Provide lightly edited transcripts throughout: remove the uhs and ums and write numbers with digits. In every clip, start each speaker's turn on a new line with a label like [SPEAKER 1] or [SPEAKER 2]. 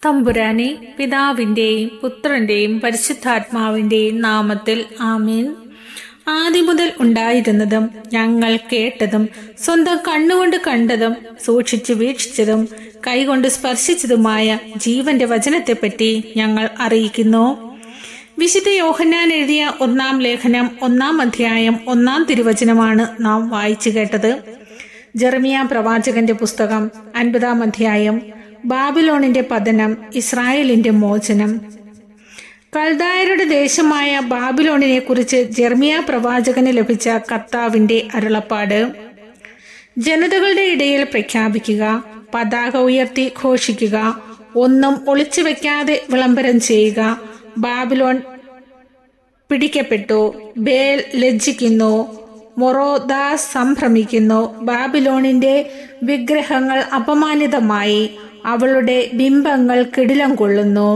[SPEAKER 1] തമ്പുരാനെ, പിതാവിൻ്റെയും പുത്രൻ്റെയും പരിശുദ്ധാത്മാവിൻ്റെയും നാമത്തിൽ ആമേൻ. ആദിമുതൽ ഉണ്ടായിരുന്നതും ഞങ്ങൾ കേട്ടതും സ്വന്തം കണ്ണുകൊണ്ട് കണ്ടതും സൂക്ഷിച്ചു വീക്ഷിച്ചതും കൈകൊണ്ട് സ്പർശിച്ചതുമായ ജീവന്റെ വചനത്തെപ്പറ്റി ഞങ്ങൾ അറിയിക്കുന്നു. വിശുദ്ധ യോഹന്നാൻ എഴുതിയ 1-ാം ലേഖനം 1-ാം അധ്യായം 1-ാം തിരുവചനമാണ് നാം വായിച്ചു കേട്ടത്. ജെറമിയ പ്രവാചകന്റെ പുസ്തകം 50-ാം അധ്യായം. ബാബിലോണിന്റെ പതനം, ഇസ്രായേലിന്റെ മോചനം. കൽദായരുടെ ദേശമായ ബാബിലോണിനെ കുറിച്ച് ജെറമിയ പ്രവാചകന് ലഭിച്ച കർത്താവിന്റെ അരുളപ്പാട്. ജനതകളുടെ ഇടയിൽ പ്രഖ്യാപിക്കുക, പതാക ഉയർത്തി ഘോഷിക്കുക, ഒന്നും ഒളിച്ചു വെക്കാതെ വിളംബരം ചെയ്യുക. ബാബിലോൺ പിടിക്കപ്പെട്ടു, ബേൽ ലജ്ജിക്കുന്നു, മൊറോദാസ് സംഭ്രമിക്കുന്നു. ബാബിലോണിന്റെ വിഗ്രഹങ്ങൾ അപമാനിതമായി, അവളുടെ ബിംബങ്ങൾ കിടിലം കൊള്ളുന്നു.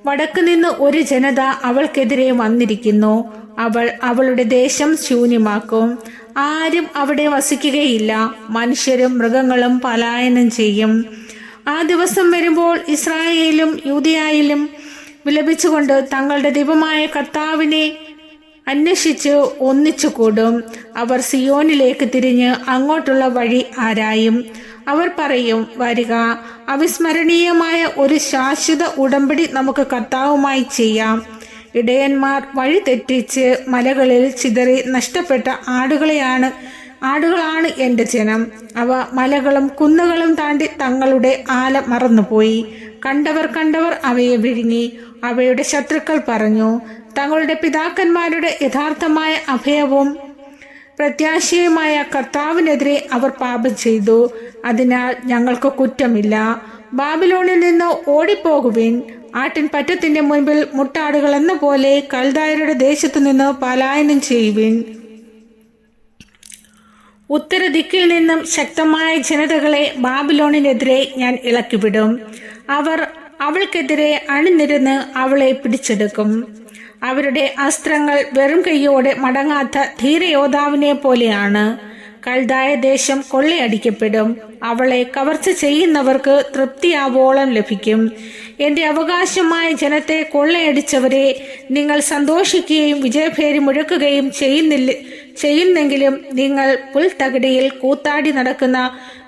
[SPEAKER 1] വടക്കു നിന്ന് ഒരു ജനത അവൾക്കെതിരെ വന്നിരിക്കുന്നു. അവൾ അവളുടെ ദേശം ശൂന്യമാക്കും, ആരും അവിടെ വസിക്കുകയില്ല. മനുഷ്യരും മൃഗങ്ങളും പലായനം ചെയ്യും. ആ ദിവസം വരുമ്പോൾ ഇസ്രായേലും യൂദയായിലും വിലപിച്ചുകൊണ്ട് തങ്ങളുടെ ദൈവമായ കർത്താവിനെ അന്വേഷിച്ച് ഒന്നിച്ചു കൂടും. അവർ സിയോനിലേക്ക് തിരിഞ്ഞ് അങ്ങോട്ടുള്ള വഴി ആരായും. അവർ പറയും, വരിക, അവിസ്മരണീയമായ ഒരു ശാശ്വത ഉടമ്പടി നമുക്ക് കർത്താവുമായി ചെയ്യാം. ഇടയന്മാർ വഴി തെറ്റിച്ച് മലകളിൽ ചിതറി നഷ്ടപ്പെട്ട ആടുകളാണ് എൻ്റെ ജനം. അവ മലകളും കുന്നുകളും താണ്ടി തങ്ങളുടെ ആല മറന്നുപോയി. കണ്ടവർ അവയെ വിഴുങ്ങി. അവയുടെ ശത്രുക്കൾ പറഞ്ഞു, തങ്ങളുടെ പിതാക്കന്മാരുടെ യഥാർത്ഥമായ അഭയവും പ്രത്യാശയുമായ കർത്താവിനെതിരെ അവർ പാപം ചെയ്തു. അതിനാൽ ഞങ്ങൾക്ക് കുറ്റമില്ല. ബാബിലോണിൽ നിന്ന് ഓടിപ്പോകുവിൻ. ആട്ടിൻ പറ്റത്തിന്റെ മുൻപിൽ മുട്ടാടുകൾ എന്ന പോലെ കൽദായരുടെ ദേശത്തു നിന്ന് പലായനം ചെയ്യുവിൻ. ഉത്തരദിക്കിൽ നിന്നും ശക്തമായ ജനതകളെ ബാബിലോണിനെതിരെ ഞാൻ ഇളക്കിവിടും. അവർ അവൾക്കെതിരെ അണിനിരന്ന് അവളെ പിടിച്ചെടുക്കും. അവരുടെ അസ്ത്രങ്ങൾ വെറും കൈയോടെ മടങ്ങാത്ത ധീരയോദ്ധാവിനെ പോലെയാണ്. കൽദായ ദേശം കൊള്ളയടിക്കപ്പെടും. അവളെ കവർച്ച ചെയ്യുന്നവർക്ക് തൃപ്തിയാവോളം ലഭിക്കും. എന്റെ അവകാശമായ ജനത്തെ കൊള്ളയടിച്ചവരെ, നിങ്ങൾ സന്തോഷിക്കുകയും വിജയഭേരി മുഴക്കുകയും ചെയ്യുന്നെങ്കിലും നിങ്ങൾ പുൽത്തകിടിയിൽ കൂത്താടി നടക്കുന്ന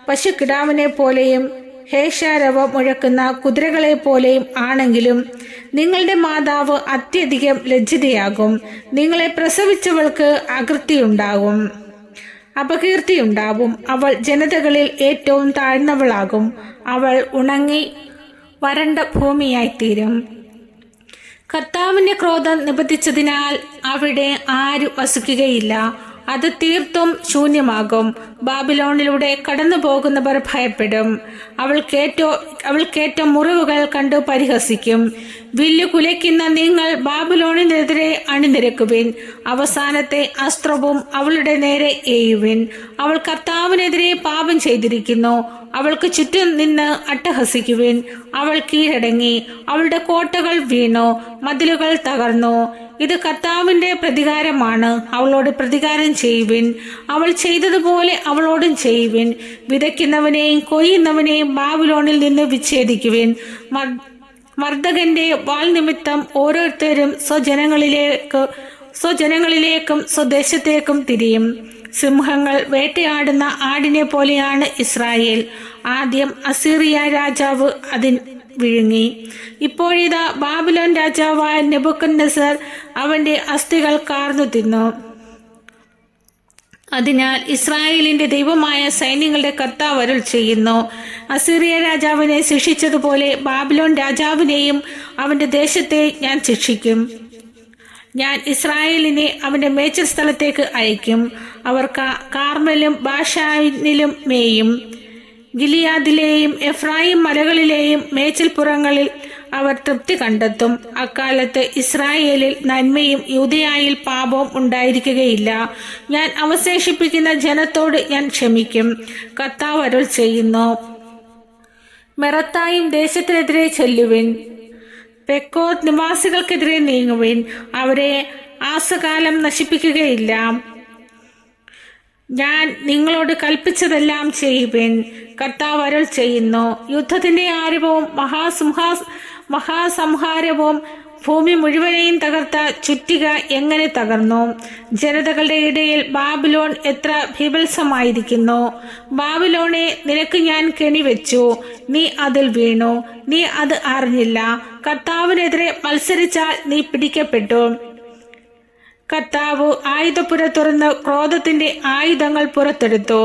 [SPEAKER 1] പശുക്കിടാവിനെ പോലെയും ഹേഷാരവം മുഴക്കുന്ന കുതിരകളെ പോലെയും ആണെങ്കിലും നിങ്ങളുടെ മാതാവ് അത്യധികം ലജ്ജിതയാകും. നിങ്ങളെ പ്രസവിച്ചവൾക്ക് അപകീർത്തിയുണ്ടാവും. അവൾ ജനതകളിൽ ഏറ്റവും താഴ്ന്നവളാകും. അവൾ ഉണങ്ങി വരണ്ട ഭൂമിയായിത്തീരും. കർത്താവിന്റെ ക്രോധം നിബന്ധിച്ചതിനാൽ അവിടെ ആരും വസിക്കുകയില്ല. അത് തീർത്തും ശൂന്യമാകും. ബാബിലോണിലൂടെ കടന്നു പോകുന്നവർ ഭയപ്പെടും. അവൾക്കേറ്റ മുറിവുകൾ കണ്ടു പരിഹസിക്കും. വില്ലു കുലയ്ക്കുന്ന നിങ്ങൾ ബാബിലോണിനെതിരെ അണിനിരക്കുവിൻ. അവസാനത്തെ അസ്ത്രവും അവളുടെ നേരെ എയ്യുവിൻ. അവൾ കർത്താവിനെതിരെ പാപം ചെയ്തിരിക്കുന്നു. അവൾക്ക് ചുറ്റും നിന്ന് അട്ടഹസിക്കുവിൻ. അവൾ കീഴടങ്ങി, അവളുടെ കോട്ടകൾ വീണു, മതിലുകൾ തകർന്നു. ഇത് കർത്താവിന്റെ പ്രതികാരമാണ്. അവളോട് പ്രതികാരം ചെയ്യുവിൻ. അവൾ ചെയ്തതുപോലെ അവളോടും ചെയ്യുവിൻ. വിതയ്ക്കുന്നവനെയും കൊയ്യുന്നവനെയും ബാബിലോണിൽ നിന്ന് വിച്ഛേദിക്കുവിൻ. മർദ്ദകന്റെ വാൾ നിമിത്തം ഓരോരുത്തരും സ്വജനങ്ങളിലേക്കും സ്വദേശത്തേക്കും തിരിയും. സിംഹങ്ങൾ വേട്ടയാടുന്ന ആടിനെ പോലെയാണ് ഇസ്രായേൽ. ആദ്യം അസീറിയ രാജാവ് വിഴുങ്ങി. ഇപ്പോഴിതാ ബാബിലോൺ രാജാവായ നെബൂഖദ്നേസർ അവന്റെ അസ്ഥികൾ കാർന്നു തിന്നു. അതിനാൽ ഇസ്രായേലിന്റെ ദൈവമായ സൈന്യങ്ങളുടെ കർത്താവ് അരുൾ ചെയ്യുന്നു, അസീറിയ രാജാവിനെ ശിക്ഷിച്ചതുപോലെ ബാബിലോൺ രാജാവിനെയും അവന്റെ ദേശത്തെ ഞാൻ ശിക്ഷിക്കും. ഞാൻ ഇസ്രായേലിനെ അവന്റെ മേച്ചിൽ സ്ഥലത്തേക്ക് അയക്കും. അവർ കാർമലും ബാഷാനിലും മേയും. ഗിലിയാദിലെയും എഫ്രായിം മലകളിലെയും മേച്ചിൽപ്പുറങ്ങളിൽ അവർ തൃപ്തി കണ്ടെത്തും. അക്കാലത്ത് ഇസ്രായേലിൽ നന്മയും യൂദയായിൽ പാപവും ഉണ്ടായിരിക്കുകയില്ല. ഞാൻ അവശേഷിപ്പിക്കുന്ന ജനത്തോട് ഞാൻ ക്ഷമിക്കും. കർത്താവ് അരുൾ ചെയ്യുന്നു. മെറത്തായും ദേശത്തിനെതിരെ ചെല്ലുവിൻ. പെക്കോത്ത് നിവാസികൾക്കെതിരെ നീങ്ങുവിൻ. അവരെ ആസകാലം നശിപ്പിക്കുകയില്ല. ഞാൻ നിങ്ങളോട് കൽപ്പിച്ചതെല്ലാം ചെയ്യുവിൻ. കർത്താവ് അരുൾ ചെയ്യുന്നു. യുദ്ധത്തിന്റെ ആരവവും മഹാസംഹാരവും ഭൂമി മുഴുവനെയും തകർത്ത ചുറ്റിക എങ്ങനെ തകർന്നു! ജനതകളുടെ ഇടയിൽ ബാബിലോൺ എത്ര ഭീഭത്സമായിരിക്കുന്നു! ബാബിലോണെ, നിനക്ക് ഞാൻ കെണിവെച്ചു, നീ അതിൽ വീണു, നീ അത് അറിഞ്ഞില്ല. കർത്താവിനെതിരെ മത്സരിച്ചാൽ നീ പിടിക്കപ്പെട്ടു. കർത്താവ് ആയുധപ്പുര തുറന്ന് ക്രോധത്തിന്റെ ആയുധങ്ങൾ പുറത്തെടുത്തു.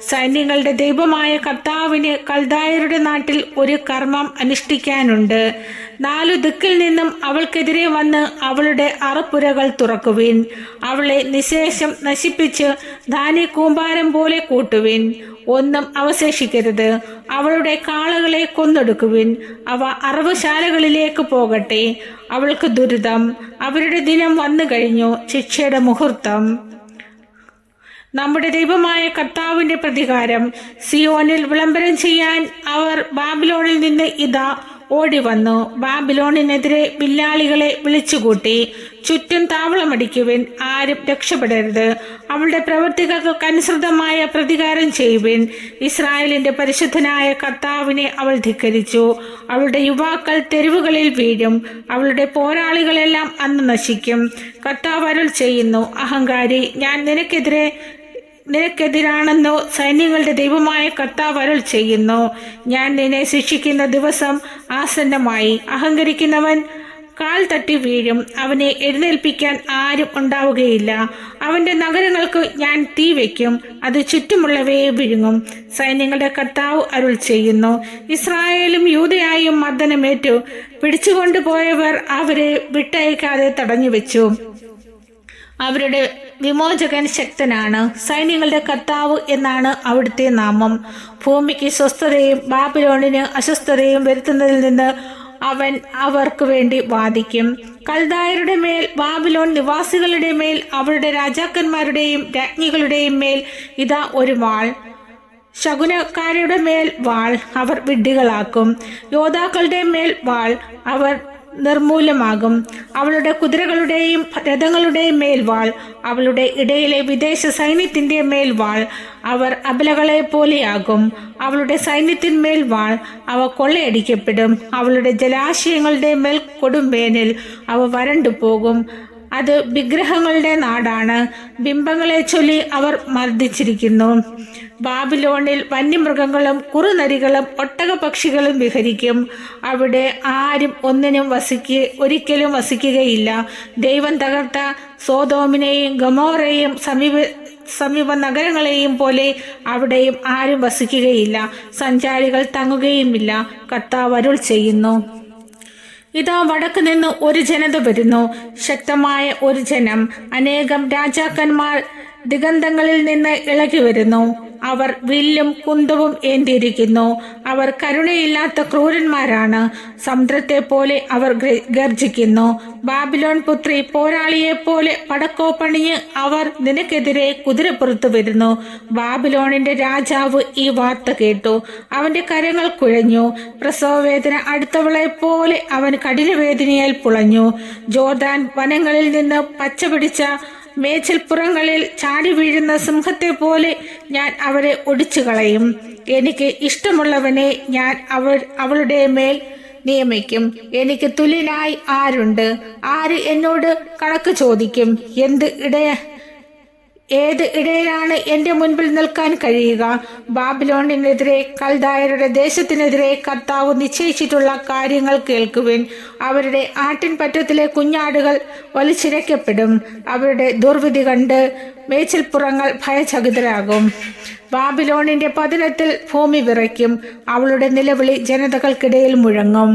[SPEAKER 1] സൈന്യങ്ങളുടെ ദൈവമായ കർത്താവിന് കൽദായരുടെ നാട്ടിൽ ഒരു കർമ്മം അനുഷ്ഠിക്കാനുണ്ട്. 4 ദിക്കിൽ നിന്നും അവൾക്കെതിരെ വന്ന് അവളുടെ അറപ്പുരകൾ തുറക്കുവിൻ. അവളെ നിശേഷം നശിപ്പിച്ച് ധാന്യക്കൂമ്പാരം പോലെ കൂട്ടുവിൻ. ഒന്നും അവശേഷിക്കരുത്. അവളുടെ കാളകളെ കൊന്നൊടുക്കുവിൻ. അവ അറവുശാലകളിലേക്ക് പോകട്ടെ. അവൾക്ക് ദുരിതം. അവരുടെ ദിനം വന്നു കഴിഞ്ഞു, ശിക്ഷയുടെ മുഹൂർത്തം. നമ്മുടെ ദൈവമായ കർത്താവിന്റെ പ്രതികാരം. സിയോനിൽ വിളംബരം ചെയ്യാൻ അവർ ബാബിലോണിൽ നിന്ന് ഇതാ ഓടി വന്നു. ബാബിലോണിനെതിരെ വില്ലാളികളെ വിളിച്ചുകൂട്ടി. ചുറ്റും താവളമടിക്കുവിൻ. ആരും രക്ഷപ്പെടരുത്. അവളുടെ പ്രവൃത്തികൾക്ക് അനുസൃതമായ പ്രതികാരം ചെയ്യുവിൻ. ഇസ്രായേലിന്റെ പരിശുദ്ധനായ കർത്താവിനെ അവൾ ധിക്കരിച്ചു. അവളുടെ യുവാക്കൾ തെരുവുകളിൽ വീഴും. അവളുടെ പോരാളികളെല്ലാം അന്ന് നശിക്കും. കർത്താവ് അരുൾ ചെയ്യുന്നു. അഹങ്കാരി, ഞാൻ നിനക്കെതിരാണെന്നോ സൈന്യങ്ങളുടെ ദൈവമായ കർത്താവ് അരുൾ ചെയ്യുന്നു. ഞാൻ നിന്നെ ശിക്ഷിക്കുന്ന ദിവസം ആസന്നമായി. അഹങ്കരിക്കുന്നവൻ കാൽ തട്ടി വീഴും. അവനെ എഴുന്നേൽപ്പിക്കാൻ ആരും ഉണ്ടാവുകയില്ല. അവന്റെ നഗരങ്ങൾക്ക് ഞാൻ തീ വയ്ക്കും. അത് ചുറ്റുമുള്ളവയെ വിഴുങ്ങും. സൈന്യങ്ങളുടെ കർത്താവ് അരുൾ ചെയ്യുന്നു. ഇസ്രായേലും യൂദയായും മർദ്ദനമേറ്റു. പിടിച്ചുകൊണ്ടുപോയവർ അവരെ വിട്ടയക്കാതെ തടഞ്ഞുവെച്ചു. അവരുടെ വിമോചകൻ ശക്തനാണ്. സൈന്യങ്ങളുടെ കർത്താവ് എന്നാണ് അവിടുത്തെ നാമം. ഭൂമിക്ക് സ്വസ്ഥതയും ബാബിലോണിന് അസ്വസ്ഥതയും വരുത്തുന്നതിൽ നിന്ന് അവൻ അവർക്ക് വേണ്ടി വാദിക്കും. കൽദായരുടെ മേൽ, ബാബിലോൺ നിവാസികളുടെ മേൽ, അവരുടെ രാജാക്കന്മാരുടെയും രാജ്ഞികളുടെയും മേൽ ഇതാ ഒരു വാൾ. ശകുനക്കാരുടെ മേൽ വാൾ, അവർ വിഡ്ഢികളാക്കും. യോദ്ധാക്കളുടെ മേൽ വാൾ, അവർ നിർമൂലമാകും. അവളുടെ കുതിരകളുടെയും രഥങ്ങളുടെയും മേൽവാൾ, അവളുടെ ഇടയിലെ വിദേശ സൈന്യത്തിന്റെ മേൽവാൾ, അവർ അബലകളെ പോലെയാകും. അവളുടെ സൈന്യത്തിന്മേൽ വാൾ, അവ കൊള്ളയടിക്കപ്പെടും. അവളുടെ ജലാശയങ്ങളുടെ മേൽ കൊടുംവേനൽ, അവ വരണ്ടു പോകും. അത് വിഗ്രഹങ്ങളുടെ നാടാണ്. ബിംബങ്ങളെ ചൊല്ലി അവർ മർദ്ദിച്ചിരിക്കുന്നു. ബാബിലോണിൽ വന്യമൃഗങ്ങളും കുറുനരികളും ഒട്ടകപക്ഷികളും വിഹരിക്കും. അവിടെ ആരും ഒരിക്കലും വസിക്കുകയില്ല. ദൈവം തകർത്ത സോദോമിനെയും ഗമോറയെയും സമീപ നഗരങ്ങളെയും പോലെ അവിടെയും ആരും വസിക്കുകയില്ല. സഞ്ചാരികൾ തങ്ങുകയുമില്ല. കർത്താവ് അരുൾ ചെയ്യുന്നു. ഇതാ വടക്ക് നിന്ന് ഒരു ജനത വരുന്നു, ശക്തമായ ഒരു ജനം. അനേകം രാജാക്കന്മാർ ദിഗന്ധങ്ങളിൽ നിന്ന് ഇളകി വരുന്നു. അവർ വില്ലും കുന്തവും ഏന്തിയിരിക്കുന്നു. അവർ കരുണയില്ലാത്ത ക്രൂരന്മാരാണ്. സമുദ്രത്തെ പോലെ അവർ ഗർജിക്കുന്നു. ബാബിലോൺ പുത്രി, പോരാളിയെ പോലെ പടക്കോപ്പണിഞ്ഞ് അവർ നിനക്കെതിരെ കുതിരപ്പുറത്ത് വരുന്നു. ബാബിലോണിന്റെ രാജാവ് ഈ വാർത്ത കേട്ടു. അവന്റെ കരങ്ങൾ കുഴഞ്ഞു. പ്രസവവേദന അടുത്തവളെ പോലെ അവൻ കഠിനവേദനയാൽ പുളഞ്ഞു. ജോർദാൻ വനങ്ങളിൽ നിന്ന് പച്ചപിടിച്ച മേച്ചിൽപ്പുറങ്ങളിൽ ചാടി വീഴുന്ന സിംഹത്തെ പോലെ ഞാൻ അവരെ ഒടിച്ചു കളയും. എനിക്ക് ഇഷ്ടമുള്ളവനെ ഞാൻ അവളുടെ മേൽ നിയമിക്കും. എനിക്ക് തുല്യനായി ആരുണ്ട്? ആര് എന്നോട് കണക്ക് ചോദിക്കും? ഏത് ഇടയിലാണ് എന്റെ മുൻപിൽ നിൽക്കാൻ കഴിയുക? ബാബിലോണിനെതിരെ, കൽദായരുടെ ദേശത്തിനെതിരെ കർത്താവ് നിശ്ചയിച്ചിട്ടുള്ള കാര്യങ്ങൾ കേൾക്കുവിൻ. അവരുടെ ആട്ടിൻപറ്റത്തിലെ കുഞ്ഞാടുകൾ വലിച്ചിഴക്കപ്പെടും. അവരുടെ ദുർവിധി കണ്ട് മേച്ചിൽപ്പുറങ്ങൾ ഭയചകിതരാകും. ബാബിലോണിന്റെ പതനത്തിൽ ഭൂമി വിറയ്ക്കും. അവളുടെ നിലവിളി ജനതകൾക്കിടയിൽ മുഴങ്ങും.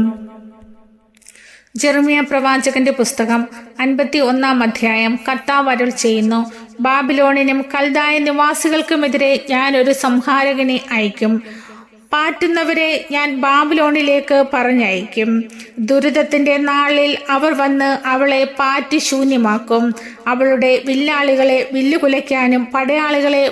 [SPEAKER 1] ജെറമ്യ പ്രവാചകന്റെ പുസ്തകം 51-ാം അധ്യായം. കർത്താവ് അരുൾ ചെയ്യുന്നു. ബാബിലോണിനും കൽദായ നിവാസികൾക്കുമെതിരെ ഞാൻ ഒരു സംഹാരകനെ അയക്കും. പാറ്റുന്നവരെ ഞാൻ ബാബിലോണിലേക്ക് പറഞ്ഞയക്കും. ദുരിതത്തിന്റെ നാളിൽ അവർ വന്ന് അവളെ പാറ്റി ശൂന്യമാക്കും. അവളുടെ വില്ലാളികളെ വില്ലുകുലയ്ക്കാനും പടയാളികളെ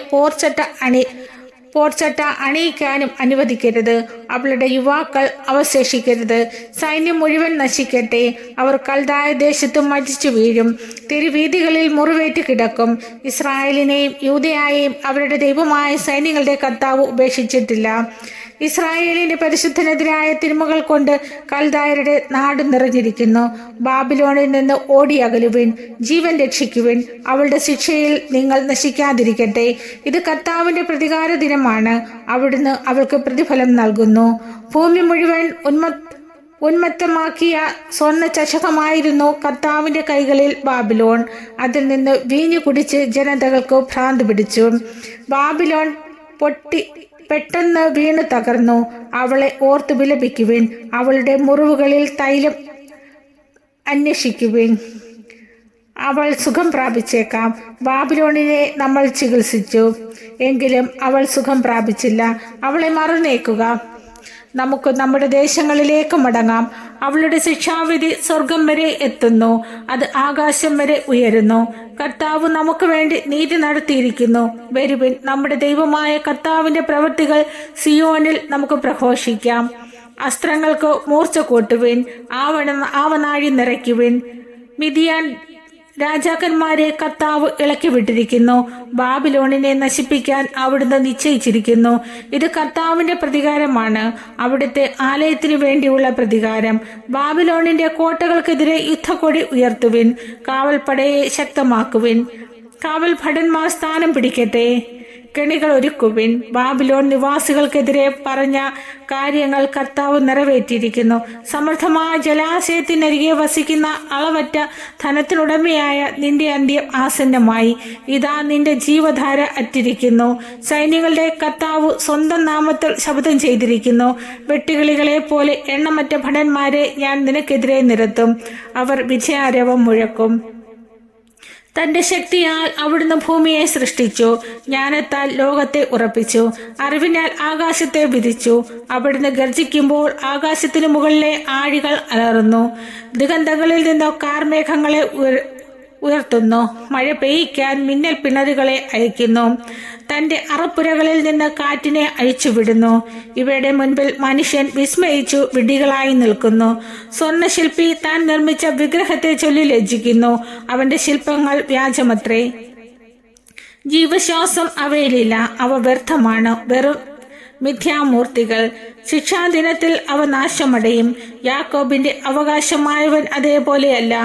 [SPEAKER 1] പോർച്ചട്ട അണിയിക്കാനും അനുവദിക്കരുത്. അവളുടെ യുവാക്കൾ അവശേഷിക്കരുത്. സൈന്യം മുഴുവൻ നശിക്കട്ടെ. അവർ കൽദായ ദേശത്ത് മരിച്ചു വീഴും. തെരുവീഥികളിൽ മുറിവേറ്റ് കിടക്കും. ഇസ്രായേലിനെയും യൂദയായെയും അവരുടെ ദൈവമായ സൈന്യങ്ങളുടെ കർത്താവ് ഉപേക്ഷിച്ചിട്ടില്ല. ഇസ്രായേലിന്റെ പരിശുദ്ധനെതിരായ തിന്മകൾ കൊണ്ട് കൽദായരുടെ നാട് നിറഞ്ഞിരിക്കുന്നു. ബാബിലോണിൽ നിന്ന് ഓടിയകലുവിൻ, ജീവൻ രക്ഷിക്കുവിൻ. അവളുടെ ശിക്ഷയിൽ നിങ്ങൾ നശിക്കാതിരിക്കട്ടെ. ഇത് കർത്താവിന്റെ പ്രതികാര ദിനമാണ്. അവിടുന്ന് അവൾക്ക് പ്രതിഫലം നൽകുന്നു. ഭൂമി മുഴുവൻ ഉന്മത്തമാക്കിയ സ്വർണ്ണ ചഷകമായിരുന്നു കർത്താവിന്റെ കൈകളിൽ ബാബിലോൺ. അതിൽ നിന്ന് വീഞ്ഞു കുടിച്ച് ജനതകൾക്ക് ഭ്രാന്ത് പിടിച്ചു. ബാബിലോൺ പെട്ടെന്ന് വീണു തകർന്നു. അവളെ ഓർത്ത് വിലപിക്കുവിൻ. അവളുടെ മുറിവുകളിൽ തൈലം അന്വേഷിക്കുവിൻ. അവൾ സുഖം പ്രാപിച്ചേക്കാം. ബാബിലോണിനെ നമ്മൾ ചികിത്സിച്ചു, എങ്കിലും അവൾ സുഖം പ്രാപിച്ചില്ല. അവളെ മറന്നേക്കുക. നമുക്ക് നമ്മുടെ ദേശങ്ങളിലേക്ക് മടങ്ങാം. അവളുടെ ശിക്ഷാവിധി സ്വർഗം വരെ എത്തുന്നു. അത് ആകാശം വരെ ഉയരുന്നു. കർത്താവ് നമുക്ക് വേണ്ടി നീതി നടത്തിയിരിക്കുന്നു. വരുവിൻ, നമ്മുടെ ദൈവമായ കർത്താവിന്റെ പ്രവൃത്തികൾ സിയോനിൽ നമുക്ക് പ്രഘോഷിക്കാം. അസ്ത്രങ്ങൾക്ക് മൂർച്ച കൂട്ടുവിൻ. ആവനാഴി നിറയ്ക്കുവിൻ. മിദിയാൻ രാജാക്കന്മാരെ കർത്താവ് ഇളക്കി വിട്ടിരിക്കുന്നു. ബാബിലോണിനെ നശിപ്പിക്കാൻ അവിടുന്ന് നിശ്ചയിച്ചിരിക്കുന്നു. ഇത് കർത്താവിന്റെ പ്രതികാരമാണ്, അവിടുത്തെ ആലയത്തിനു വേണ്ടിയുള്ള പ്രതികാരം. ബാബിലോണിന്റെ കോട്ടകൾക്കെതിരെ യുദ്ധക്കൊടി ഉയർത്തുവിൻ. കാവൽപ്പടയെ ശക്തമാക്കുവിൻ. കാവൽ ഭടന്മാർ സ്ഥാനം പിടിക്കട്ടെ. കെണികൾ ഒരുക്കുവിൻ. ബാബിലോൺ നിവാസികൾക്കെതിരെ പറഞ്ഞ കാര്യങ്ങൾ കർത്താവ് നിറവേറ്റിയിരിക്കുന്നു. സമൃദ്ധമായ ജലാശയത്തിനരികെ വസിക്കുന്ന അളവറ്റ ധനത്തിനുടമയായ നിന്റെ അന്ത്യം ആസന്നമായി. ഇതാ നിന്റെ ജീവധാര അറ്റിരിക്കുന്നു. സൈന്യങ്ങളുടെ കർത്താവ് സ്വന്തം നാമത്തിൽ ശപഥം ചെയ്തിരിക്കുന്നു. വെട്ടുകിളികളെ പോലെ എണ്ണമറ്റ ഭടന്മാരെ ഞാൻ നിനക്കെതിരെ നിരത്തും. അവർ വിജയാരവം മുഴക്കും. തന്റെ ശക്തിയാൽ അവിടുന്ന് ഭൂമിയെ സൃഷ്ടിച്ചു. ജ്ഞാനത്താൽ ലോകത്തെ ഉറപ്പിച്ചു. അറിവിനാൽ ആകാശത്തെ വിധിച്ചു. അവിടുന്ന് ഗർജിക്കുമ്പോൾ ആകാശത്തിനു മുകളിലെ ആഴികൾ അലറുന്നു. ദിഗന്ധങ്ങളിൽ നിന്ന് കാർമേഘങ്ങളെ ഉയർത്തുന്നു. മഴ പെയ്യിക്കാൻ മിന്നൽ പിണറുകളെ അയക്കുന്നു. തന്റെ അറപ്പുരകളിൽ നിന്ന് കാറ്റിനെ അഴിച്ചുവിടുന്നു. ഇവയുടെ മുൻപിൽ മനുഷ്യൻ വിസ്മയിച്ചു വിഡ്ഢികളായി നിൽക്കുന്നു. സ്വർണ്ണശില്പി താൻ നിർമ്മിച്ച വിഗ്രഹത്തെ ചൊല്ലി ലജ്ജിക്കുന്നു. അവന്റെ ശില്പങ്ങൾ വ്യാജമത്രേ. ജീവശ്വാസം അവയിലില്ല. അവ വ്യർത്ഥമാണ്, വെറും മിഥ്യാമൂർത്തികൾ. ശിക്ഷാദിനത്തിൽ അവ നാശമടയും. യാക്കോബിന്റെ അവകാശമായവൻ അതേപോലെയല്ല.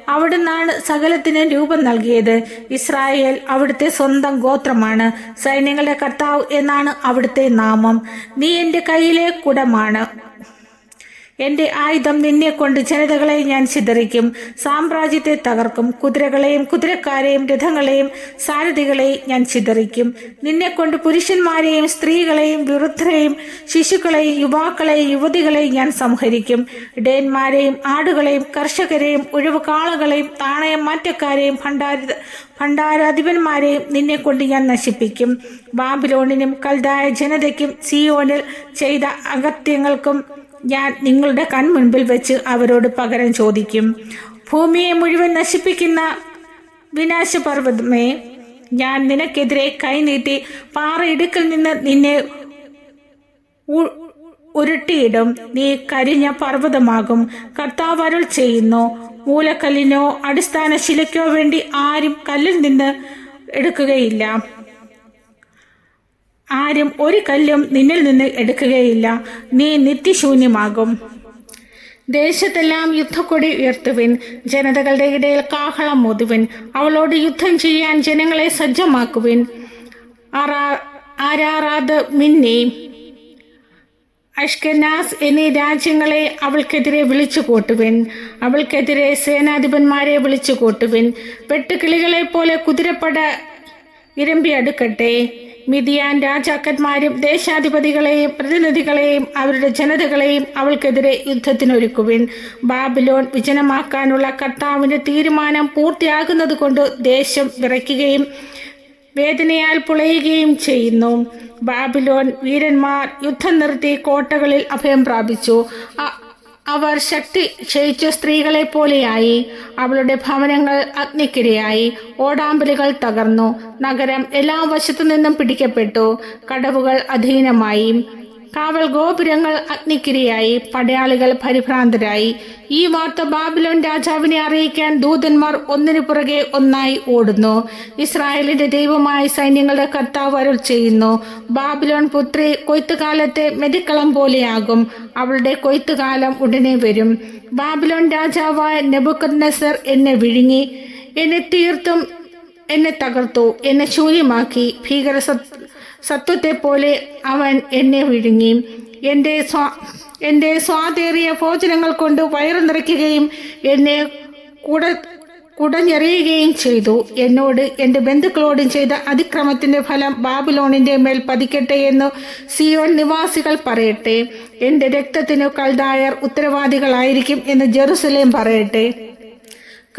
[SPEAKER 1] അവിടുന്നാണ് സകലത്തിനും രൂപം നൽകിയത്. ഇസ്രായേൽ അവിടുത്തെ സ്വന്തം ഗോത്രമാണ്. സൈന്യങ്ങളുടെ കർത്താവ് എന്നാണ് അവിടുത്തെ നാമം. നീ എന്റെ കയ്യിലെ കുടമാണ്. എന്റെ ആയുധം നിന്നെ കൊണ്ട് ജനതകളെ ഞാൻ ചിതറിക്കും. സാമ്രാജ്യത്തെ തകർക്കും. കുതിരകളെയും കുതിരക്കാരെയും രഥങ്ങളെയും സാരഥികളെയും ഞാൻ ചിതറിക്കും. നിന്നെ കൊണ്ട് പുരുഷന്മാരെയും സ്ത്രീകളെയും വൃദ്ധരെയും ശിശുക്കളെയും യുവാക്കളെയും യുവതികളെയും ഞാൻ സംഹരിക്കും. ഇടയന്മാരെയും ആടുകളെയും കർഷകരെയും ഉഴവുകാളകളെയും താണയം മാറ്റക്കാരെയും ഭണ്ഡാരാധിപന്മാരെയും നിന്നെ കൊണ്ട് ഞാൻ നശിപ്പിക്കും. ബാബിലോണിനും കൽദായ ജനതയ്ക്കും സിയോനിൽ ചെയ്ത അകത്യങ്ങൾക്കും ഞാൻ നിങ്ങളുടെ കൺമുൻപിൽ വെച്ച് അവരോട് പകരം ചോദിക്കും. ഭൂമിയെ മുഴുവൻ നശിപ്പിക്കുന്ന വിനാശപർവ്വതമേ, ഞാൻ നിനക്കെതിരെ കൈനീട്ടി പാറയിടുക്കിൽ നിന്ന് നിന്നെ ഉരുട്ടിയിടും. നീ കരിഞ്ഞ പർവ്വതമാകും. കർത്താവ് അരുൾ ചെയ്യുന്നു. മൂലക്കല്ലിനോ അടിസ്ഥാന ശിലയ്ക്കോ വേണ്ടി ആരും കല്ലിൽ നിന്ന് എടുക്കുകയില്ല. ആരും ഒരു കല്ലും നിന്നിൽ നിന്ന് എടുക്കുകയില്ല. നീ നിത്യശൂന്യമാകും. ദേശത്തെല്ലാം യുദ്ധക്കൊടി ഉയർത്തുവിൻ. ജനതകളുടെ ഇടയിൽ കാഹളം ഊതുവിൻ. അവളോട് യുദ്ധം ചെയ്യാൻ ജനങ്ങളെ സജ്ജമാക്കുവിൻ. ആരാറാദ്, മിന്നി, അഷ്കനാസ് എന്നീ രാജ്യങ്ങളെ അവൾക്കെതിരെ വിളിച്ചു കൂട്ടുവിൻ. അവൾക്കെതിരെ സേനാധിപന്മാരെ വിളിച്ചു കൂട്ടുവിൻ. വെട്ടുകിളികളെ പോലെ കുതിരപ്പട ഇരമ്പി അടുക്കട്ടെ. മിദിയാൻ രാജാക്കന്മാരും ദേശാധിപതികളെയും പ്രതിനിധികളെയും അവരുടെ ജനതകളെയും അവൾക്കെതിരെ യുദ്ധത്തിനൊരുക്കുവിൻ. ബാബിലോൺ വിജനമാക്കാനുള്ള കർത്താവിന്റെ തീരുമാനം പൂർത്തിയാകുന്നത് കൊണ്ട് ദേശം വിറയ്ക്കുകയും വേദനയാൽ പുളയുകയും ചെയ്യുന്നു. ബാബിലോൺ വീരന്മാർ യുദ്ധം നിർത്തി കോട്ടകളിൽ അഭയം പ്രാപിച്ചു. അവർ ശക്തി ക്ഷയിച്ച സ്ത്രീകളെ പോലെയായി. അവളുടെ ഭവനങ്ങൾ അഗ്നിക്കിരയായി. ഓടാമ്പലുകൾ തകർന്നു. നഗരം എല്ലാ വശത്തു നിന്നും പിടിക്കപ്പെട്ടു. കടവുകൾ അധീനമായി. കാവൽ ഗോപുരങ്ങൾ അഗ്നിക്കിരയായി. പടയാളികൾ പരിഭ്രാന്തരായി. ഈ വാർത്ത ബാബിലോൺ രാജാവിനെ അറിയിക്കാൻ ദൂതന്മാർ ഒന്നിനു പുറകെ ഒന്നായി ഓടുന്നു. ഇസ്രായേലിന്റെ ദൈവമായ സൈന്യങ്ങളുടെ കർത്താവ് അരുൾ ചെയ്യുന്നു, ബാബിലോൺ പുത്രി കൊയ്ത്തുകാലത്തെ മെതിക്കളം പോലെയാകും. അവളുടെ കൊയ്ത്തുകാലം ഉടനെ വരും. ബാബിലോൺ രാജാവായ നെബൂഖദ്നേസർ എന്നെ വിഴുങ്ങി, എന്നെ തകർത്തു, എന്നെ ശൂന്യമാക്കി. ഭീകര സത്വത്തെ പോലെ അവൻ എന്നെ വിഴുങ്ങി. എന്റെ സ്വാദേറിയ ഭോജനങ്ങൾ കൊണ്ട് വയറു നിറയ്ക്കുകയും എന്നെ കുടഞ്ഞെറിയുകയും ചെയ്തു. എന്നോട് എന്റെ ബന്ധുക്കളോടും ചെയ്ത അതിക്രമത്തിന്റെ ഫലം ബാബിലോണിന്റെ മേൽ പതിക്കട്ടെ എന്ന് സിയോൻ നിവാസികൾ പറയട്ടെ. എന്റെ രക്തത്തിനു കൽദായർ ഉത്തരവാദികളായിരിക്കും എന്ന് ജെറുസലേം പറയട്ടെ.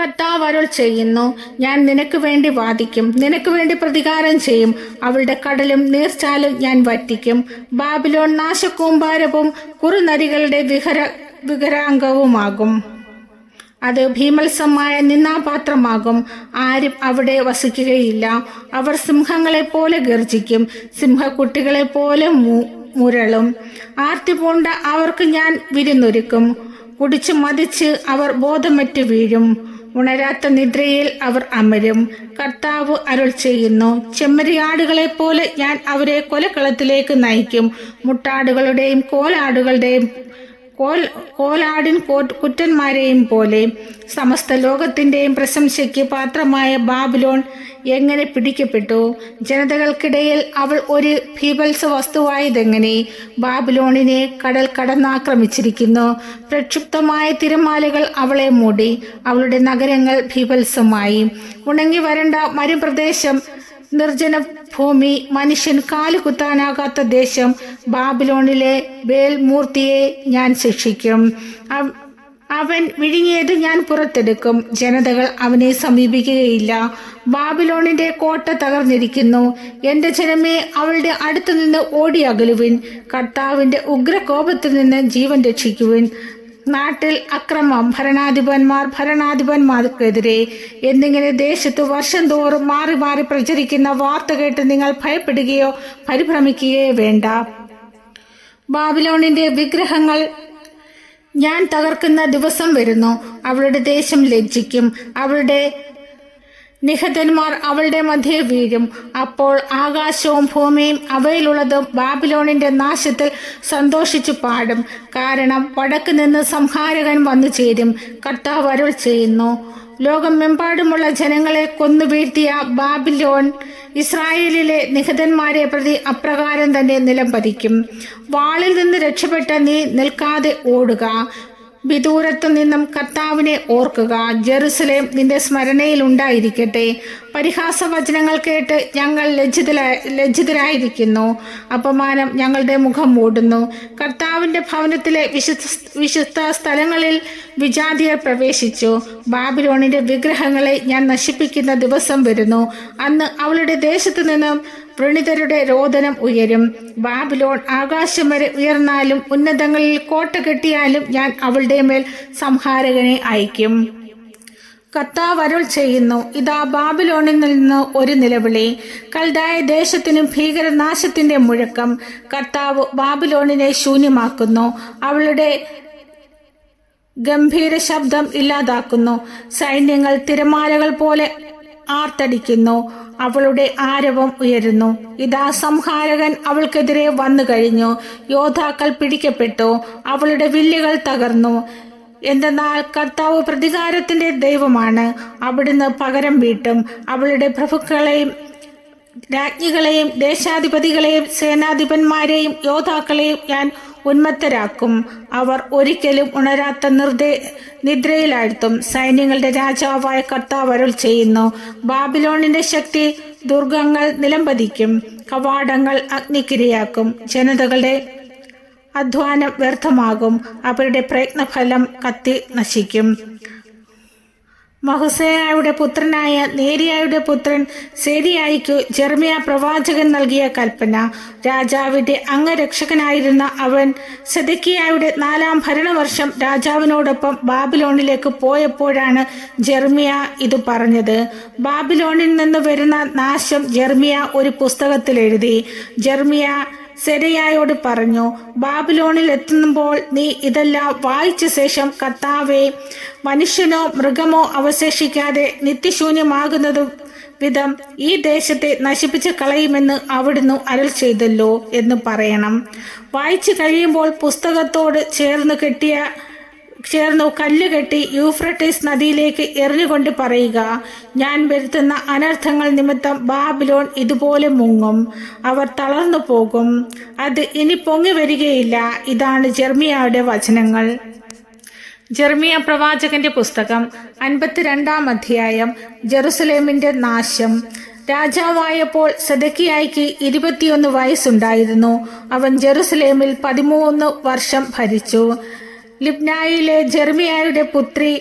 [SPEAKER 1] കർത്താവ് അരുൾ ചെയ്യുന്നു, ഞാൻ നിനക്ക് വേണ്ടി വാദിക്കും, നിനക്ക് വേണ്ടി പ്രതികാരം ചെയ്യും. അവളുടെ കടലും നീർച്ചാലും ഞാൻ വറ്റിക്കും. ബാബിലോൺ നാശകൂമ്പാരവും കുറുനരികളുടെ വികരാംഗവുമാകും. അത് ഭീമത്സമായ നിന്നാപാത്രമാകും. ആരും അവിടെ വസിക്കുകയില്ല. അവർ സിംഹങ്ങളെ പോലെ ഗർജിക്കും, സിംഹക്കുട്ടികളെ പോലെ മുരളും. ആർത്തി പൂണ്ട അവർക്ക് ഞാൻ വിരുന്നൊരുക്കും. കുടിച്ചു മതിച്ച് അവർ ബോധമറ്റ് വീഴും. ഉണരാത്ത നിദ്രയിൽ അവർ അമരും. കർത്താവ് അരുൾ ചെയ്യുന്നു, ചെമ്മരിയാടുകളെ പോലെ ഞാൻ അവരെ കൊലക്കളത്തിലേക്ക് നയിക്കും. മുട്ടാടുകളുടെയും കോലാടിൻ കുറ്റന്മാരെയും പോലെ. സമസ്ത ലോകത്തിന്റെയും പ്രശംസയ്ക്ക് പാത്രമായ ബാബിലോൺ എങ്ങനെ പിടിക്കപ്പെട്ടു? ജനതകൾക്കിടയിൽ അവൾ ഒരു ഭീഭത്സ വസ്തുവായതെങ്ങനെ? ബാബിലോണിനെ കടൽ കടന്നാക്രമിച്ചിരിക്കുന്നു. പ്രക്ഷുബ്ധമായ തിരമാലകൾ അവളെ മൂടി. അവളുടെ നഗരങ്ങൾ ഭീഭത്സമായി. ഉണങ്ങി വരണ്ട മരുപ്രദേശം, നിർജ്ജന ഭൂമി, മനുഷ്യൻ കാലുകുത്താനാകാത്ത ദേശം. ബാബിലോണിലെ ബേൽ മൂർത്തിയെ ഞാൻ ശിക്ഷിക്കും. അവൻ വിഴുങ്ങിയത് ഞാൻ പുറത്തെടുക്കും. ജനതകൾ അവനെ സമീപിക്കുകയില്ല. ബാബിലോണിന്റെ കോട്ട തകർന്നിരിക്കുന്നു. എന്റെ ജനമേ, അവളുടെ അടുത്തു നിന്ന് ഓടി അകലുവിൻ. കർത്താവിന്റെ ഉഗ്രകോപത്തിൽ നിന്ന് ജീവൻ രക്ഷിക്കുവിൻ. നാട്ടിൽ അക്രമം, ഭരണാധിപന്മാർക്കെതിരെ എന്നിങ്ങനെ ദേശത്ത് വർഷം തോറും മാറി മാറി പ്രചരിക്കുന്ന വാർത്ത കേട്ട് നിങ്ങൾ ഭയപ്പെടുകയോ പരിഭ്രമിക്കുകയോ വേണ്ട. ബാബിലോണിന്റെ വിഗ്രഹങ്ങൾ ഞാൻ തകർക്കുന്ന ദിവസം വരുന്നു. അവളുടെ ദേശം ലജ്ജിക്കും. അവളുടെ നിഹതന്മാർ അവളുടെ മധ്യേ വീഴും. അപ്പോൾ ആകാശവും ഭൂമിയും അവയിലുള്ളതും ബാബിലോണിന്റെ നാശത്തിൽ സന്തോഷിച്ചു പാടും. കാരണം വടക്ക് നിന്ന് സംഹാരകൻ വന്നു ചേരും. കർത്താവ് അരുൾ ചെയ്യുന്നു, ലോകമെമ്പാടുമുള്ള ജനങ്ങളെ കൊന്നു വീഴ്ത്തിയ ബാബിലോൺ ഇസ്രായേലിലെ നിഹതന്മാരെ പ്രതി അപ്രകാരം തന്നെ നിലംപതിക്കും. വാളിൽ നിന്ന് രക്ഷപ്പെട്ട നീ നിൽക്കാതെ ഓടുക. വിദൂരത്തു നിന്നും കർത്താവിനെ ഓർക്കുക. ജെറുസലേം നിന്റെ സ്മരണയിൽ ഉണ്ടായിരിക്കട്ടെ. പരിഹാസവചനങ്ങൾ കേട്ട് ഞങ്ങൾ ലജ്ജിതരായിരിക്കുന്നു. അപമാനം ഞങ്ങളുടെ മുഖം മൂടുന്നു. കർത്താവിന്റെ ഭവനത്തിലെ വിശുദ്ധ സ്ഥലങ്ങളിൽ വിജാതിയർ പ്രവേശിച്ചു. ബാബിലോണിന്റെ വിഗ്രഹങ്ങളെ ഞാൻ നശിപ്പിക്കുന്ന ദിവസം വരുന്നു. അന്ന് അവളുടെ ദേശത്തു നിന്നും വ്രണിതരുടെ രോദനം ഉയരും. ബാബിലോൺ ആകാശം വരെ ഉയർന്നാലും ഉന്നതങ്ങളിൽ കോട്ട കെട്ടിയാലും ഞാൻ അവളുടെ മേൽ സംഹാരകനെ അയക്കും. കർത്താവ് അരുൾ ചെയ്യുന്നു, ഇതാ ബാബിലോണിൽ നിന്ന് ഒരു നിലവിളി, കൽദായ ദേശത്തിനും ഭീകരനാശത്തിന്റെ മുഴക്കം. കർത്താവ് ബാബിലോണിനെ ശൂന്യമാക്കുന്നു, അവളുടെ ഗംഭീര ശബ്ദം ഇല്ലാതാക്കുന്നു. സൈന്യങ്ങൾ തിരമാലകൾ പോലെ ആർത്തടിക്കുന്നു. അവളുടെ ആരവം ഉയരുന്നു. ഇതാ സംഹാരകൻ അവൾക്കെതിരെ വന്നു കഴിഞ്ഞു. യോദ്ധാക്കൾ പിടിക്കപ്പെട്ടു. അവളുടെ വില്ലുകൾ തകർന്നു. എന്തെന്നാൽ കർത്താവ് പ്രതികാരത്തിന്റെ ദൈവമാണ്. അവിടുന്ന് പകരം വീട്ടും. അവളുടെ പ്രഭുക്കളെയും രാജ്ഞികളെയും ദേശാധിപതികളെയും സേനാധിപന്മാരെയും യോദ്ധാക്കളെയും ഞാൻ ഉന്മത്തരാക്കും. അവർ ഒരിക്കലും ഉണരാത്ത നിദ്രയിലാഴ്ത്തും. സൈന്യങ്ങളുടെ രാജാവായ കർത്താവ് അരുൾ ചെയ്യുന്നു, ബാബിലോണിന്റെ ശക്തി ദുർഗങ്ങൾ നിലംപതിക്കും, കവാടങ്ങൾ അഗ്നിക്കിരയാക്കും. ജനതകളുടെ അധ്വാനം വ്യർത്ഥമാകും. അവരുടെ പ്രയത്നഫലം കത്തി നശിക്കും. മഹുസേയായുടെ പുത്രനായ നേരിയായുടെ പുത്രൻ സേരിയായിക്കു ജെർമിയ പ്രവാചകൻ നൽകിയ കൽപ്പന. രാജാവിന്റെ അംഗരക്ഷകനായിരുന്ന അവൻ സെദെക്കിയായുടെ 4-ാം ഭരണവർഷം രാജാവിനോടൊപ്പം ബാബിലോണിലേക്ക് പോയപ്പോഴാണ് ജെർമിയ ഇത് പറഞ്ഞത്. ബാബിലോണിൽ നിന്ന് വരുന്ന നാശം ജെർമിയ ഒരു പുസ്തകത്തിൽ എഴുതി. ജെർമിയ സെരയായോട് പറഞ്ഞു, ബാബിലോണിൽ എത്തുമ്പോൾ നീ ഇതെല്ലാം വായിച്ച ശേഷം കർത്താവേ, മനുഷ്യനോ മൃഗമോ അവശേഷിക്കാതെ നിത്യശൂന്യമാകുന്നതും വിധം ഈ ദേശത്തെ നശിപ്പിച്ച് കളയുമെന്ന് അവിടുന്ന് അരുൾ ചെയ്തല്ലോ എന്ന് പറയണം. വായിച്ചു കഴിയുമ്പോൾ പുസ്തകത്തോട് ചേർന്നു കല്ലുകെട്ടി യൂഫ്രട്ടീസ് നദിയിലേക്ക് എറിഞ്ഞുകൊണ്ട് പറയുക, ഞാൻ വരുത്തുന്ന അനർത്ഥങ്ങൾ നിമിത്തം ബാബിലോൺ ഇതുപോലെ മുങ്ങും, അവർ തളർന്നു പോകും, അത് ഇനി പൊങ്ങി വരികയില്ല. ഇതാണ് ജെർമിയയുടെ വചനങ്ങൾ. ജെർമിയ പ്രവാചകന്റെ പുസ്തകം 52-ാം അധ്യായം. ജെറുസലേമിന്റെ നാശം. രാജാവായപ്പോൾ സെദെക്കിയായ്ക്ക് 21 വയസ്സുണ്ടായിരുന്നു. അവൻ ജെറുസലേമിൽ 13 വർഷം ഭരിച്ചു. ലിബ്നായിലെ ജെർമിയായുടെ പുത്രി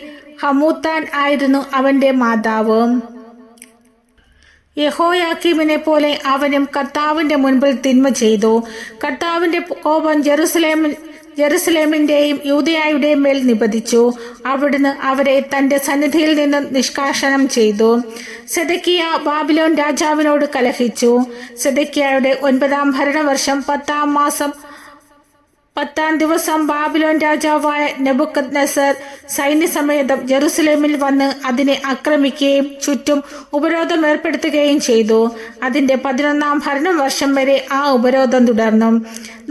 [SPEAKER 1] ഹമൂത്താൻ ആയിരുന്നു അവന്റെ മാതാവ്. യെഹോയാക്കീമിനെ പോലെ അവനും കർത്താവിന്റെ മുൻപിൽ തിന്മ ചെയ്തു. കർത്താവിന്റെ കോപം ജെറുസലേമിന്റെയും യൂദയായുടെയും മേൽ നിപതിച്ചു. അവിടുന്ന് അവരെ തന്റെ സന്നിധിയിൽ നിന്ന് നിഷ്കാസനം ചെയ്തു. സെദെക്കിയ ബാബിലോൺ രാജാവിനോട് കലഹിച്ചു. സെദെക്കിയയുടെ 9-ാം ഭരണവർഷം 10-ാം മാസം 10-ാം ദിവസം ബാബിലോൺ രാജാവായ നെബൂഖദ്നേസർ സൈന്യസമേതം ജെറുസലേമിൽ വന്ന് അതിനെ ആക്രമിക്കുകയും ചുറ്റും ഉപരോധം ഏർപ്പെടുത്തുകയും ചെയ്തു. അതിന്റെ 11-ാം ഭരണവർഷം വരെ ആ ഉപരോധം തുടർന്നു.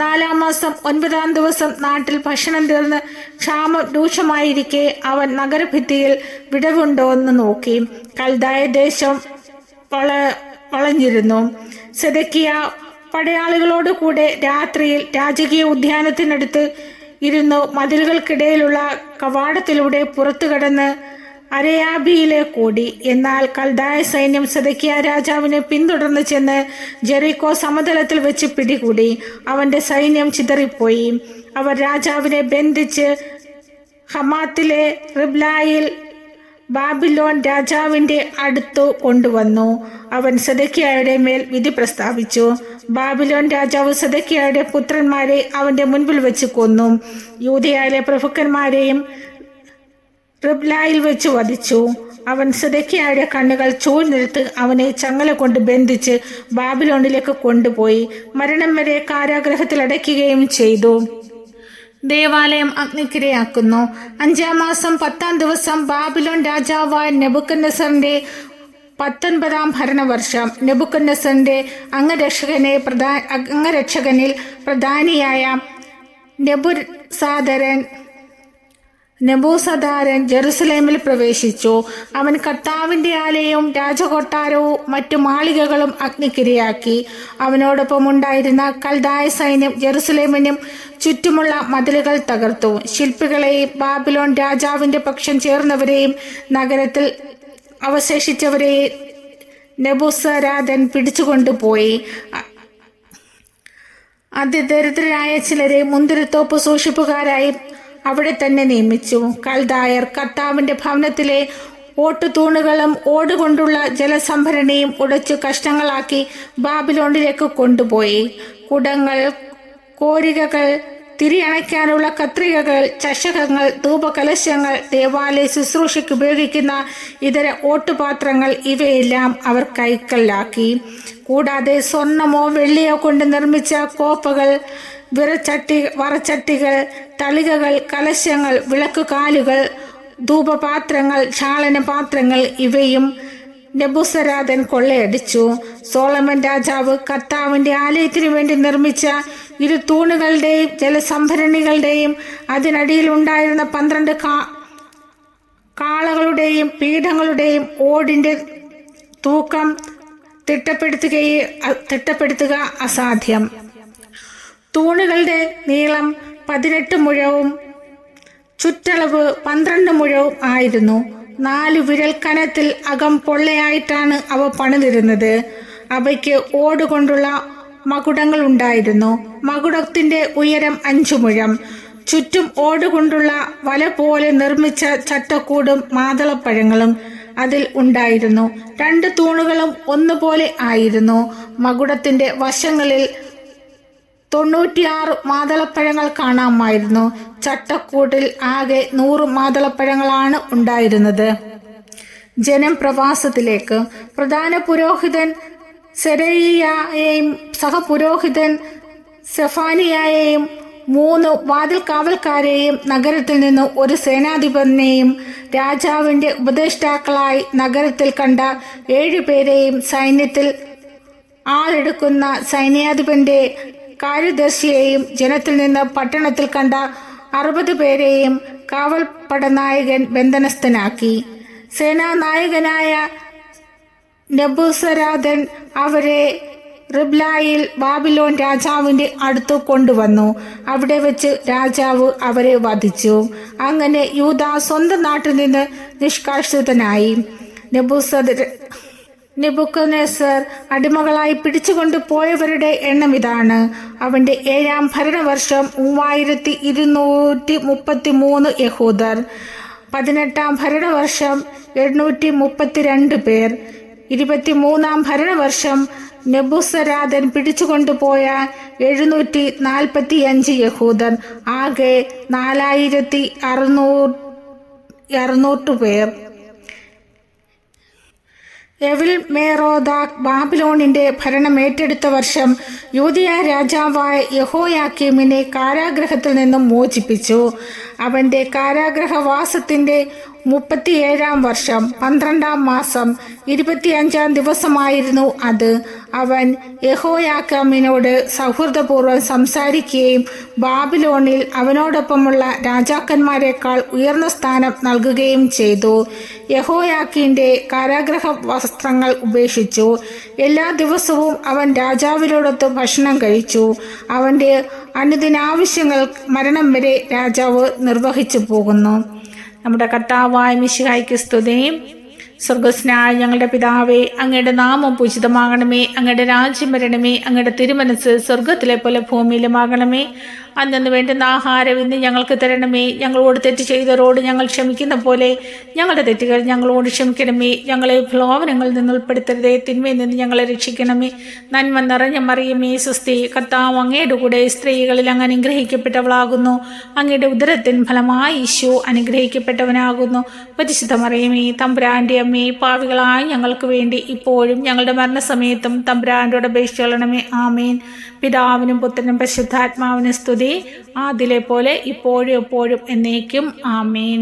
[SPEAKER 1] 4-ാം മാസം 9-ാം ദിവസം നാട്ടിൽ ഭക്ഷണം തീർന്ന് ക്ഷാമം രൂക്ഷമായിരിക്കെ അവൻ നഗരഭിത്തിയിൽ വിടവുണ്ടോയെന്ന് നോക്കി. കൽദായ ദേശം വളഞ്ഞിരുന്നു. സെദെക്കിയ പടയാളികളോട് കൂടെ രാത്രിയിൽ രാജകീയ ഉദ്യാനത്തിനടുത്ത് ഇരുന്നു മതിലുകൾക്കിടയിലുള്ള കവാടത്തിലൂടെ പുറത്തു കടന്ന് അരയാബിയിലേക്ക് ഓടി. എന്നാൽ കൽദായ സൈന്യം സെദെക്കിയ രാജാവിനെ പിന്തുടർന്ന് ചെന്ന് ജെറിക്കോ സമതലത്തിൽ വെച്ച് പിടികൂടി. അവന്റെ സൈന്യം ചിതറിപ്പോയി. അവർ രാജാവിനെ ബന്ധിച്ച് ഹമാത്തിലെ റിബ്ലായിൽ ബാബിലോൺ രാജാവിന്റെ അടുത്തു കൊണ്ടുവന്നു. അവൻ സെദെക്കിയയുടെ മേൽ വിധി പ്രസ്താവിച്ചു. ബാബിലോൺ രാജാവ് സെദെക്കിയയുടെ പുത്രന്മാരെ അവന്റെ മുൻപിൽ വെച്ച് കൊന്നു. യൂദയായിലെ പ്രഭുക്കന്മാരെയും റിബ്ലായിൽ വെച്ച് വധിച്ചു. അവൻ സെദെക്കിയയുടെ കണ്ണുകൾ ചൂഴ്ന്നെടുത്ത് അവനെ ചങ്ങല കൊണ്ട് ബന്ധിച്ച് ബാബിലോണിലേക്ക് കൊണ്ടുപോയി മരണം വരെ കാരാഗൃഹത്തിൽ അടയ്ക്കുകയും ചെയ്തു. ദേവാലയം അഗ്നിക്കിരയാക്കുന്നു. 5-ാം മാസം 10-ാം ദിവസം ബാബിലോൺ രാജാവായ നെബൂഖദ്നേസറിന്റെ 19-ാം ഭരണവർഷം നെബൂഖദ്നേസറിന്റെ അംഗരക്ഷകനിൽ പ്രധാനിയായ നെബൂസദാരൻ ജെറുസലേമിൽ പ്രവേശിച്ചു. അവൻ കർത്താവിന്റെ ആലയവും രാജകൊട്ടാരവും മറ്റു മാളികകളും അഗ്നിക്കിരയാക്കി. അവനോടൊപ്പം ഉണ്ടായിരുന്ന കൽദായ സൈന്യം ജെറുസലേമിനും ചുറ്റുമുള്ള മതിലുകൾ തകർത്തു. ശില്പികളെയും ബാബിലോൺ രാജാവിന്റെ പക്ഷം ചേർന്നവരെയും നഗരത്തിൽ അവശേഷിച്ചവരെയും നെബൂസരാദൻ പിടിച്ചുകൊണ്ടുപോയി. അതിദരിദ്രരായ ചിലരെ മുന്തിരിത്തോപ്പ് സൂക്ഷിപ്പുകാരായി അവിടെ തന്നെ നിയമിച്ചു. കൽദായർ കർത്താവിന്റെ ഭവനത്തിലെ ഓട്ടുതൂണുകളും ഓടുകൊണ്ടുള്ള ജലസംഭരണിയും ഉടച്ചു കഷ്ണങ്ങളാക്കി ബാബിലോണിലേക്ക് കൊണ്ടുപോയി. കുടങ്ങൾ, കോരികകൾ, തിരിയണയ്ക്കാനുള്ള കത്രികകൾ, ചഷകങ്ങൾ, ധൂപകലശങ്ങൾ, ദേവാലയ ശുശ്രൂഷയ്ക്ക് ഉപയോഗിക്കുന്ന ഇതര ഓട്ടുപാത്രങ്ങൾ ഇവയെല്ലാം അവർ കൈക്കലാക്കി. കൂടാതെ സ്വർണമോ വെള്ളിയോ കൊണ്ട് നിർമ്മിച്ച കോപ്പകൾ, വറച്ചട്ടികൾ, തളികകൾ, കലശങ്ങൾ, വിളക്കുകാലുകൾ, ധൂപപാത്രങ്ങൾ, ക്ഷാളനപാത്രങ്ങൾ ഇവയും നെബൂസരാദൻ കൊള്ളയടിച്ചു. സോളമൻ രാജാവ് കർത്താവിന്റെ ആലയത്തിനു വേണ്ടി നിർമ്മിച്ച 2 തൂണുകളുടെയും ജലസംഭരണികളുടെയും അതിനടിയിൽ ഉണ്ടായിരുന്ന 12 കാളകളുടെയും പീഠങ്ങളുടെയും ഓടിന്റെ തൂക്കം തിട്ടപ്പെടുത്തുക അസാധ്യം. തൂണുകളുടെ നീളം 18 മുഴവും ചുറ്റളവ് 12 മുഴവും ആയിരുന്നു. 4 വിരൽ കനത്തിൽ അകം പൊള്ളയായിട്ടാണ് അവ പണിതിരുന്നത്. അവയ്ക്ക് ഓടുകൊണ്ടുള്ള മകുടങ്ങൾ ഉണ്ടായിരുന്നു. മകുടത്തിന്റെ ഉയരം 5 മുഴം. ചുറ്റും ഓടുകൊണ്ടുള്ള വല പോലെ നിർമ്മിച്ച ചട്ടക്കൂടും മാതളപ്പഴങ്ങളും അതിൽ ഉണ്ടായിരുന്നു. 2 തൂണുകളും ഒന്നുപോലെ ആയിരുന്നു. മകുടത്തിന്റെ വശങ്ങളിൽ 96 മാതളപ്പഴങ്ങൾ കാണാമായിരുന്നു. ചട്ടക്കൂട്ടിൽ ആകെ 100 മാതളപ്പഴങ്ങളാണ് ഉണ്ടായിരുന്നത്. ജനം പ്രവാസത്തിലേക്ക്. പ്രധാന പുരോഹിതൻ സെരയ്യായെയും സഹപുരോഹിതൻ സെഫാനിയായെയും 3 വാതിൽ കാവൽക്കാരെയും നഗരത്തിൽ നിന്ന് ഒരു സേനാധിപതിനെയും രാജാവിന്റെ ഉപദേഷ്ടാക്കളായി നഗരത്തിൽ കണ്ട 7 പേരെയും സൈന്യത്തിൽ ആളെടുക്കുന്ന സൈന്യാധിപന്റെ കാര്യദർശിയെയും ജനത്തിൽ നിന്ന് പട്ടണത്തിൽ കണ്ട 60 പേരെയും കാവൽപ്പടനായകൻ ബന്ധനസ്ഥനാക്കി. സേനാനായകനായ നെബൂസരാദൻ അവരെ റിബ്ലായിൽ ബാബിലോൺ രാജാവിന്റെ അടുത്തു കൊണ്ടുവന്നു. അവിടെ വെച്ച് രാജാവ് അവരെ വധിച്ചു. അങ്ങനെ യൂദ സ്വന്തം നാട്ടിൽ നിന്ന് നിഷ്കാസിതനായി. നെബൂഖദ്നേസർ അടിമകളായി പിടിച്ചുകൊണ്ടു പോയവരുടെ എണ്ണം ഇതാണ്. അവന്റെ 7-ാം ഭരണവർഷം 3233 യഹൂദർ. 18-ാം ഭരണവർഷം 832 പേർ. 23-ാം ഭരണവർഷം നെബൂസരാദൻ പിടിച്ചുകൊണ്ടുപോയ 745 യഹൂദർ. ആകെ 4600 പേർ. എവിൽ മേറോദാക് ബാബിലോണിന്റെ ഭരണം ഏറ്റെടുത്ത വർഷം യൂദയ രാജാവായ യെഹോയാക്കീമിനെ കാരാഗ്രഹത്തിൽ നിന്നും മോചിപ്പിച്ചു. അവന്റെ കാരാഗ്രഹവാസത്തിന്റെ 37-ാം വർഷം 12-ാം മാസം 25-ാം ദിവസമായിരുന്നു അത്. അവൻ യെഹോയാക്കീമിനോട് സൗഹൃദപൂർവ്വം സംസാരിക്കുകയും ബാബിലോണിൽ അവനോടൊപ്പമുള്ള രാജാക്കന്മാരെക്കാൾ ഉയർന്ന സ്ഥാനം നൽകുകയും ചെയ്തു. യെഹോയാക്കീന്റെ കാരാഗ്രഹ വസ്ത്രങ്ങൾ ഉപേക്ഷിച്ചു. എല്ലാ ദിവസവും അവൻ രാജാവിനോടൊത്ത് ഭക്ഷണം കഴിച്ചു. അവന്റെ അനുദിനാവശ്യങ്ങൾ മരണം വരെ രാജാവ് നിർവഹിച്ചു പോകുന്നു. നമ്മുടെ കർത്താവായ മിശിഹായ്ക്ക് സ്തുതി. സ്വർഗസ്നായ ഞങ്ങളുടെ പിതാവേ, അങ്ങയുടെ നാമം പൂജിതമാകണമേ. അങ്ങയുടെ രാജ്യം വരണമേ. അങ്ങയുടെ തിരുമനസ് സ്വർഗത്തിലെ പോലെ ഭൂമിയിലുമാകണമേ. അന്നു വേണ്ടുന്ന ആഹാരം ഇന്ന് ഞങ്ങൾക്ക് തരണമേ. ഞങ്ങളോട് തെറ്റ് ചെയ്തവരോട് ഞങ്ങൾ ക്ഷമിക്കുന്ന പോലെ ഞങ്ങളുടെ തെറ്റുകൾ ഞങ്ങളോട് ക്ഷമിക്കണമേ. ഞങ്ങളെ പ്രലോഭനങ്ങളിൽ നിന്ന് ഉൾപ്പെടുത്തരുതേ. തിന്മയിൽ നിന്ന് ഞങ്ങളെ രക്ഷിക്കണമേ. നന്മ നിറഞ്ഞ മറിയമേ സ്വസ്തി, കർത്താവ് അങ്ങയുടെ കൂടെ സ്ത്രീകളിൽ അങ്ങ് അനുഗ്രഹിക്കപ്പെട്ടവളാകുന്നു. അങ്ങയുടെ ഉദരത്തിൻ ഫലമായി ഈശോ അനുഗ്രഹിക്കപ്പെട്ടവനാകുന്നു. പരിശുദ്ധ മറിയമേ തമ്പുരാന്റെ അമ്മേ, പാപികളായ ഞങ്ങൾക്ക് വേണ്ടി ഇപ്പോഴും ഞങ്ങളുടെ മരണസമയത്തും തമ്പുരാനോട് അപേക്ഷിക്കണമേ. ആമേൻ. പിതാവിനും പുത്രനും പരിശുദ്ധാത്മാവിനും സ്തുതി, ആദിലെ പോലെ ഇപ്പോഴും എപ്പോഴും എന്നേക്കും. ആമേൻ.